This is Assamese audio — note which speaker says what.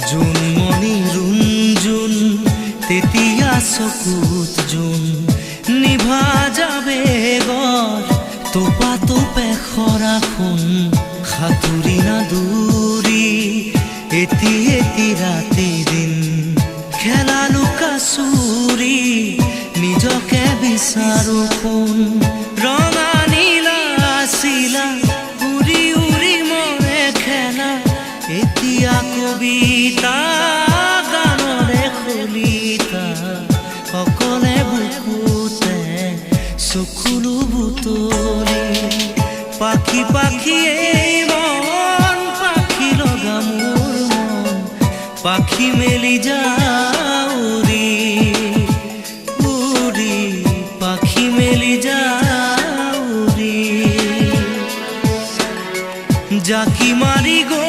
Speaker 1: জোনমণি ৰুণজোন তেতিয়া চকুত জোন নিভা যাবে গৰ তোপা তোপে খৰাখোন সাঁতুৰি নাদুৰি এটি এটি ৰাতি দিন খেলা লুকা চুৰি নিজকে বিচাৰো কোন ৰঙা নীলা চিলা উৰি উৰি মৰে খেলা এতিয়া কবিতা গানৰে খলিতা অকলে বুকুতে চকুলো বুটলি পাখি পাখিয়ে মন পাখি লগা মোৰ মন পাখি মেলি যাউৰি উৰি পাখি মেলি যাউৰি জাকি মাৰি গৈ